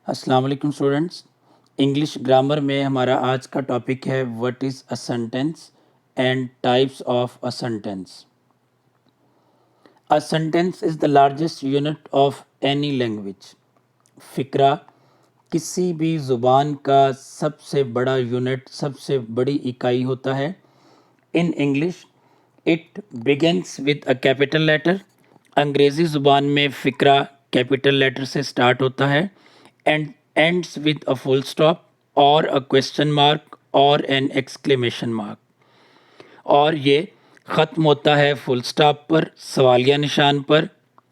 السلام علیکم students. English grammar میں ہمارا آج کا ٹاپک ہے what is a sentence and types of a sentence. A sentence is the largest unit of any language. فقرہ کسی بھی زبان کا سب سے بڑا یونٹ، سب سے بڑی اکائی ہوتا ہے. In English it begins with a capital letter. انگریزی زبان میں فقرہ کیپٹل لیٹر سے سٹارٹ ہوتا ہے and ends with a full stop or a question mark or an exclamation mark. اور یہ ختم ہوتا ہے فل سٹاپ پر، سوالیہ نشان پر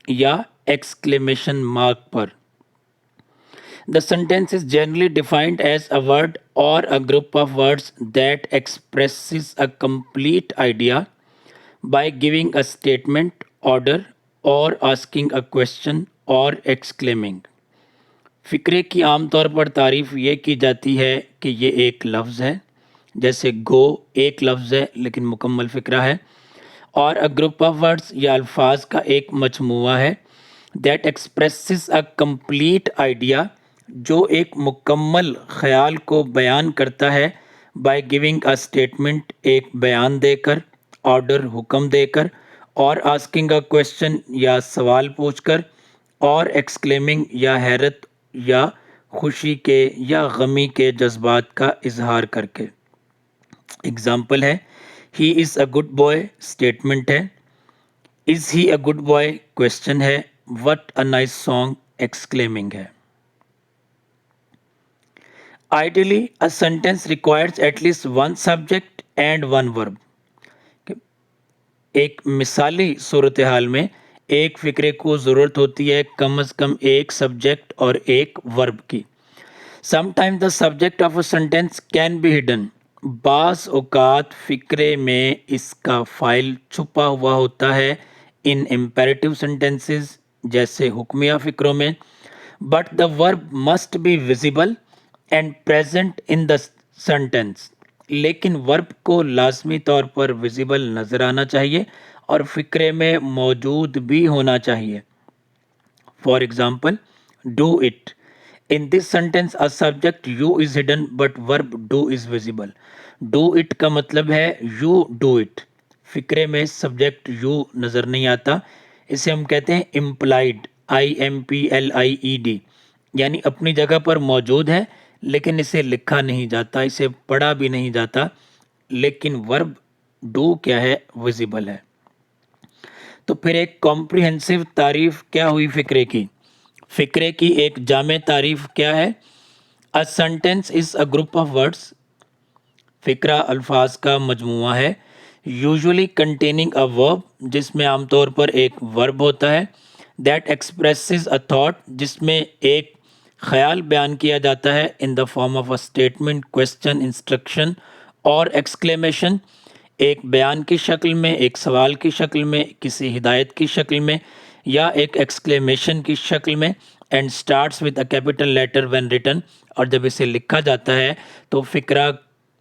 یا exclamation mark per. The sentence is generally defined as a word or a group of words that expresses a complete idea by giving a statement, order, or asking a question or exclaiming. فقرے کی عام طور پر تعریف یہ کی جاتی ہے کہ یہ ایک لفظ ہے، جیسے گو ایک لفظ ہے لیکن مکمل فقرہ ہے، اور اے گروپ آف ورڈز یا الفاظ کا ایک مجموعہ ہے that expresses a complete idea, جو ایک مکمل خیال کو بیان کرتا ہے بائی گیونگ اے اسٹیٹمنٹ، ایک بیان دے کر، آرڈر حکم دے کر، اور آسکنگ اے کویسچن یا سوال پوچھ کر، اور ایکسکلیمنگ یا حیرت یا خوشی کے یا غمی کے جذبات کا اظہار کر کے. اگزامپل ہے he is a good boy, statement ہے. Is he a good boy, question ہے. What a nice song, exclaiming ہے. Ideally a sentence requires at least one subject and one verb. ایک مثالی صورتحال میں ایک فقرے کو ضرورت ہوتی ہے کم از کم ایک سبجیکٹ اور ایک ورب کی. Some time the subject of a sentence can be hidden. بعض اوقات فقرے میں اس کا فائل چھپا ہوا ہوتا ہے ان امپیریٹیو سینٹینسز جیسے حکمیہ فقروں میں. But the verb must be visible and present in the sentence. لیکن ورب کو لازمی طور پر ویزیبل نظر آنا چاہیے اور فقرے میں موجود بھی ہونا چاہیے. For example do it. In this sentence a subject you is hidden but verb do is visible. do it کا مطلب ہے you do it. فقرے میں سبجیکٹ you نظر نہیں آتا، اسے ہم کہتے ہیں implied، IMPLIED، یعنی اپنی جگہ پر موجود ہے لیکن اسے لکھا نہیں جاتا، اسے پڑھا بھی نہیں جاتا. لیکن ورب ڈو کیا ہے؟ ویزیبل ہے. تو پھر ایک کمپریہنسو تعریف کیا ہوئی فقرے کی؟ فقرے کی ایک جامع تعریف کیا ہے؟ A sentence is a group of words. فقرہ الفاظ کا مجموعہ ہے. Usually containing a verb، جس میں عام طور پر ایک ورب ہوتا ہے. That expresses a thought، جس میں ایک خیال بیان کیا جاتا ہے in the form of a statement, question, instruction اور exclamation، ایک بیان کی شکل میں، ایک سوال کی شکل میں، کسی ہدایت کی شکل میں یا ایک ایکسکلیمیشن کی شکل میں. And starts with a capital later when return, اور جب اسے لکھا جاتا ہے تو فقرہ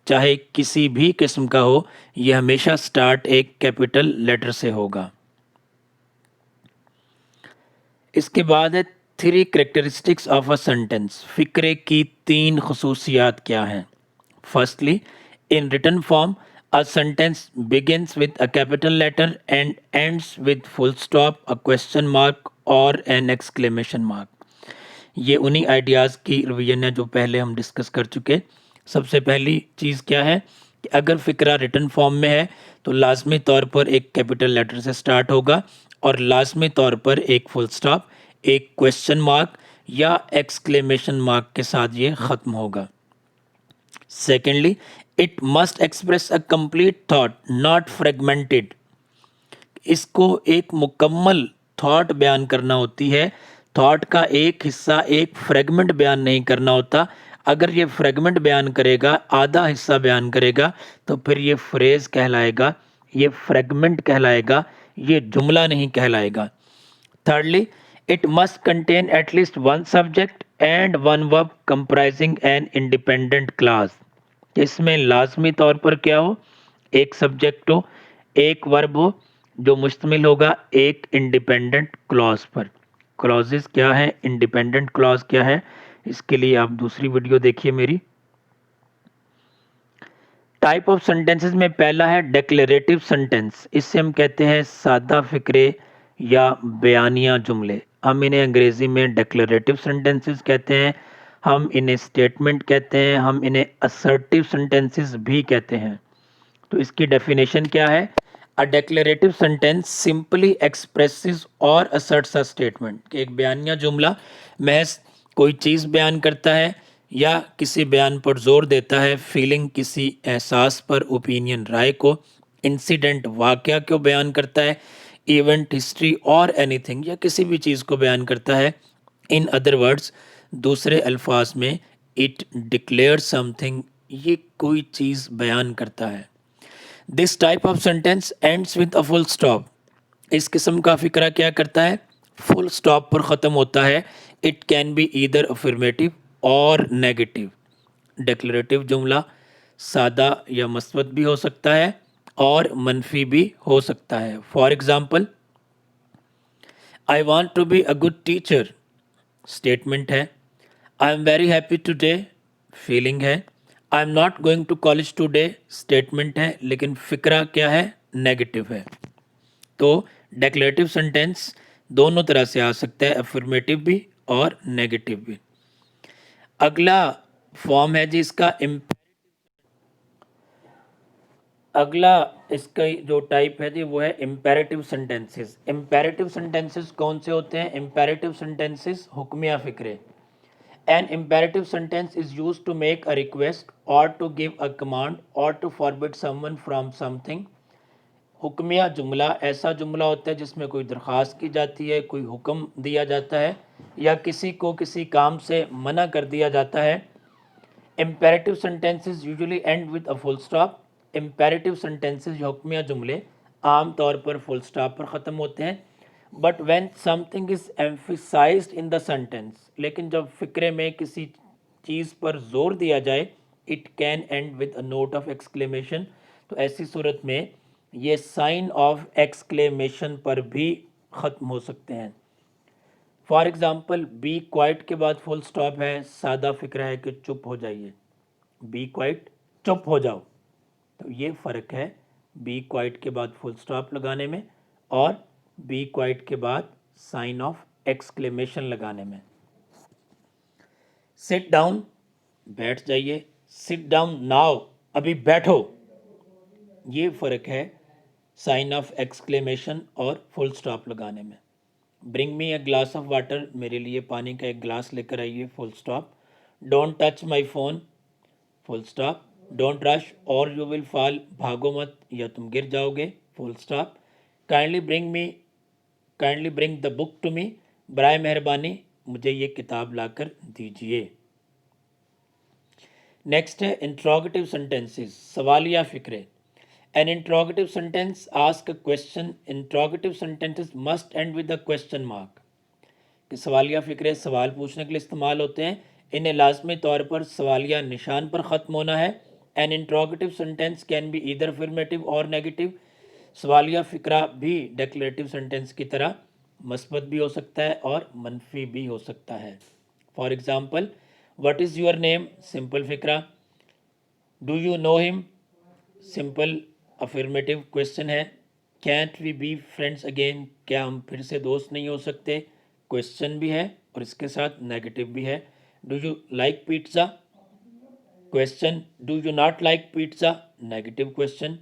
چاہے کسی بھی قسم کا ہو یہ ہمیشہ سٹارٹ ایک کیپٹل لیٹر سے ہوگا. اس کے بعد ہے 3 کریکٹرسٹکس آف اے سینٹینس. فقرے کی 3 خصوصیات کیا ہیں؟ Firstly in written form a sentence begins with a capital letter and ends with full stop, a question mark اور an exclamation mark. یہ انہی آئیڈیاز کی ریویژن ہے جو پہلے ہم ڈسکس کر چکے. سب سے پہلی چیز کیا ہے کہ اگر فقرہ ریٹن فارم میں ہے تو لازمی طور پر ایک کیپٹل لیٹر سے سٹارٹ ہوگا اور لازمی طور پر ایک فل سٹاپ، ایک کویسچن مارک یا ایکسکلیمیشن مارک کے ساتھ یہ ختم ہوگا. Secondly it must express a complete thought not fragmented. اس کو ایک مکمل تھاٹ بیان کرنا ہوتی ہے. تھاٹ کا ایک حصہ ایک فریگمنٹ بیان نہیں کرنا ہوتا. اگر یہ فریگمنٹ بیان کرے گا، آدھا حصہ بیان کرے گا تو پھر یہ فریز کہلائے گا، یہ فریگمنٹ کہلائے گا، یہ جملہ نہیں کہلائے گا. Thirdly it must contain at least one subject and one verb comprising an independent clause. اس میں لازمی طور پر کیا ہو؟ ایک سبجیکٹ ہو، ایک ورب ہو جو مشتمل ہوگا ایک انڈیپینڈنٹ کلاس پر. کلازز کیا ہے؟ انڈیپینڈنٹ کلاس کیا ہے؟ اس کے لیے آپ دوسری ویڈیو دیکھیے میری. ٹائپ آف سینٹینسز میں پہلا ہے ڈیکلیریٹو سینٹینس. اس سے ہم کہتے ہیں سادہ فقرے یا بیانیہ جملے. ہم انہیں انگریزی میں ڈیکلیریٹو سینٹینسز کہتے ہیں, ہم انہیں اسٹیٹمنٹ کہتے ہیں, ہم انہیں اسرٹیو سینٹینسز بھی کہتے ہیں. تو اس کی ڈیفینیشن کیا ہے؟ A declarative sentence simply expresses or asserts a statement. کہ ایک بیانیہ جملہ محض کوئی چیز بیان کرتا ہے یا کسی بیان پر زور دیتا ہے, فیلنگ کسی احساس پر, اوپینین رائے کو, انسیڈنٹ واقعہ کو بیان کرتا ہے, ایونٹ ہسٹری اور اینی تھنگ یا کسی بھی چیز کو بیان کرتا ہے. ان ادر ورڈز, دوسرے الفاظ میں, اٹ ڈکلیئر سم تھنگ, یہ کوئی چیز بیان کرتا ہے. This type of sentence ends with a full stop. اس قسم کا فقرہ کیا کرتا ہے؟ فل سٹاپ پر ختم ہوتا ہے. It can be either affirmative or negative. Declarative جملہ سادہ یا مثبت بھی ہو سکتا ہے اور منفی بھی ہو سکتا ہے. For example, I want to be a good teacher. Statement ہے. I am very happy today. Feeling ہے. I am not going to college today. Statement ہے لیکن فقرہ کیا ہے؟ نیگیٹو ہے. تو ڈیکلیریٹو سینٹینس دونوں طرح سے آ سکتا ہے, افرمیٹو بھی اور نیگیٹو بھی. اگلا فارم ہے جی اس کا اگلا اس کا جو ٹائپ ہے جی وہ ہے امپیریٹو سینٹینسز. امپیریٹو سینٹینسز کون سے ہوتے ہیں؟ امپیریٹو سینٹینسز حکمیہ فقرے. An imperative sentence is used to make a request or to give a command or to forbid someone from something. حکمیہ جملہ ایسا جملہ ہوتا ہے جس میں کوئی درخواست کی جاتی ہے, کوئی حکم دیا جاتا ہے یا کسی کو کسی کام سے منع کر دیا جاتا ہے. Imperative sentences usually end with a full stop. Imperative sentences یا حکمیہ جملے عام طور پر فل سٹاپ پر ختم ہوتے ہیں. But when something is emphasized in the sentence, لیکن جب فقرے میں کسی چیز پر زور دیا جائے, it can end with a note of exclamation. تو ایسی صورت میں یہ سائن آف ایکسکلیمیشن پر بھی ختم ہو سکتے ہیں. فار ایگزامپل, بی کوائٹ کے بعد فل سٹاپ ہے, سادہ فقرہ ہے کہ چپ ہو جائیے. بی کوائٹ, چپ ہو جاؤ. تو یہ فرق ہے بی کوائٹ کے بعد فل سٹاپ لگانے میں اور بی کوائٹ کے بعد سائن آف ایکسکلیمیشن لگانے میں. سٹ ڈاؤن, بیٹھ جائیے. سٹ ڈاؤن ناؤ, ابھی بیٹھو. یہ فرق ہے سائن آف ایکسکلیمیشن اور فل سٹاپ لگانے میں. Bring me a glass of water, میرے لیے پانی کا ایک گلاس لے کر آئیے. Full stop. Don't touch my phone. Full stop. Don't rush or you ول فال, بھاگو مت یا تم گر جاؤ گے. Full stop. Kindly bring the book to me, برائے مہربانی مجھے یہ کتاب لا کر دیجیے. نیکسٹ ہے انٹروگیٹو سینٹینسز, سوالیہ فقرے. An interrogative sentence asks a question. Interrogative sentences must end with a question mark. کہ سوالیہ فقرے سوال پوچھنے کے لیے استعمال ہوتے ہیں, انہیں لازمی طور پر سوالیہ نشان پر ختم ہونا ہے. An interrogative sentence can be either affirmative or negative. سوالیہ فقرہ بھی ڈیکلیریٹو سینٹینس کی طرح مثبت بھی ہو سکتا ہے اور منفی بھی ہو سکتا ہے. For example, what is your name؟ Simple فقرہ. Do you know him؟ Simple affirmative question ہے. Can't we be friends again? کیا ہم پھر سے دوست نہیں ہو سکتے؟ کویسچن بھی ہے اور اس کے ساتھ نیگیٹو بھی ہے. Do you like pizza? Question. Do you not like pizza? Negative question.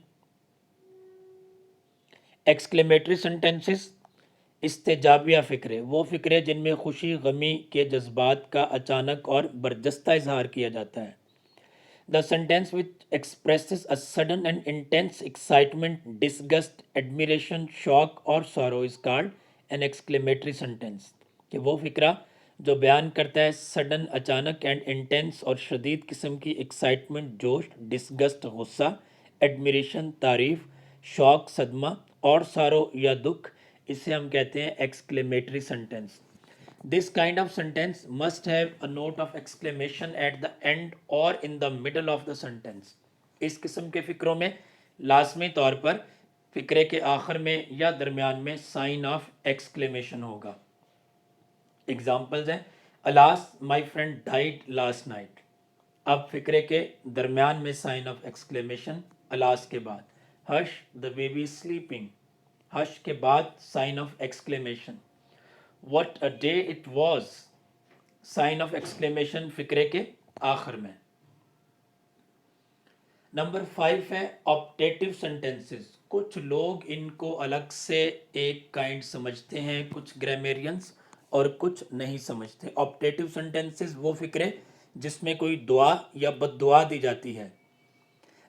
Exclamatory sentences, استجابیہ فقرے, وہ فقرے جن میں خوشی غمی کے جذبات کا اچانک اور برجستہ اظہار کیا جاتا ہے. The sentence which expresses a sudden and intense excitement, disgust, admiration, shock or sorrow is called an exclamatory sentence. کہ وہ فقرہ جو بیان کرتا ہے سڈن, اچانک, اینڈ انٹینس اور شدید قسم کی ایکسائٹمنٹ, جوش, ڈسگسٹ, غصہ, ایڈمیریشن, تعریف, شوق, صدمہ, اور سارو یا دکھ, اسے ہم کہتے ہیں ایکسکلیمیٹری sentence. This kind of sentence must have a note of exclamation at the end or in the middle of the sentence. اس قسم کے فقروں میں لازمی طور پر فقرے کے آخر میں یا درمیان میں سائن آف ایکسکلیمیشن ہوگا. ایگزامپلز ہیں, Alas, my friend died last night. اب فقرے کے درمیان میں سائن آف ایکسکلیمیشن الاس کے بعد. ہش the baby is sleeping. Hush کے بعد sign of exclamation. What a day it was. Sign of exclamation فقرے کے آخر میں. نمبر 5 ہے آپٹیٹیو سینٹینسز. کچھ لوگ ان کو الگ سے ایک کائنڈ سمجھتے ہیں، کچھ گرامیرینس، اور کچھ نہیں سمجھتے. آپٹیٹیو سینٹینسز وہ فقرے جس میں کوئی دعا یا بد دعا دی جاتی ہے.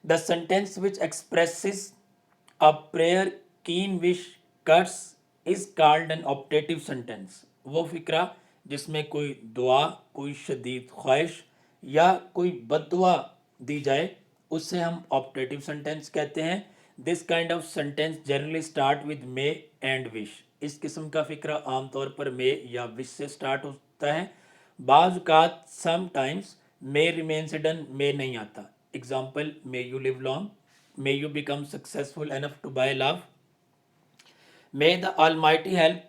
The sentence which expresses a prayer can wish curse is called an optative sentence. وہ فقرہ جس میں کوئی دعا، کوئی شدید خواہش یا کوئی بد دعا دی جائے اسے ہم آپٹیٹیو سینٹینس کہتے ہیں. This kind of sentence generally start with may and wish. اس قسم کا فقرہ عام طور پر مے یا وش سے اسٹارٹ ہوتا ہے. بعض اوقات sometimes may remains hidden, may نہیں آتا. ایگزامپل: may you live long, may you become successful enough to buy love, may the almighty help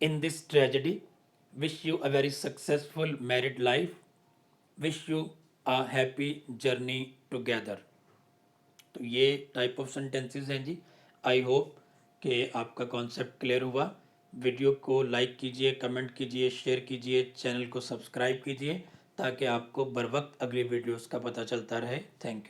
in this tragedy, wish you a very successful married life, wish you a happy journey together. تو یہ type of sentences ہیں جی. I hope کہ آپ کا concept clear ہوا. Video کو like کیجئے، comment کیجئے، شیئر کیجئے، چینل کو سبسکرائب کیجئے تاکہ آپ کو بر وقت اگلی ویڈیوز کا پتہ چلتا رہے. Thank you.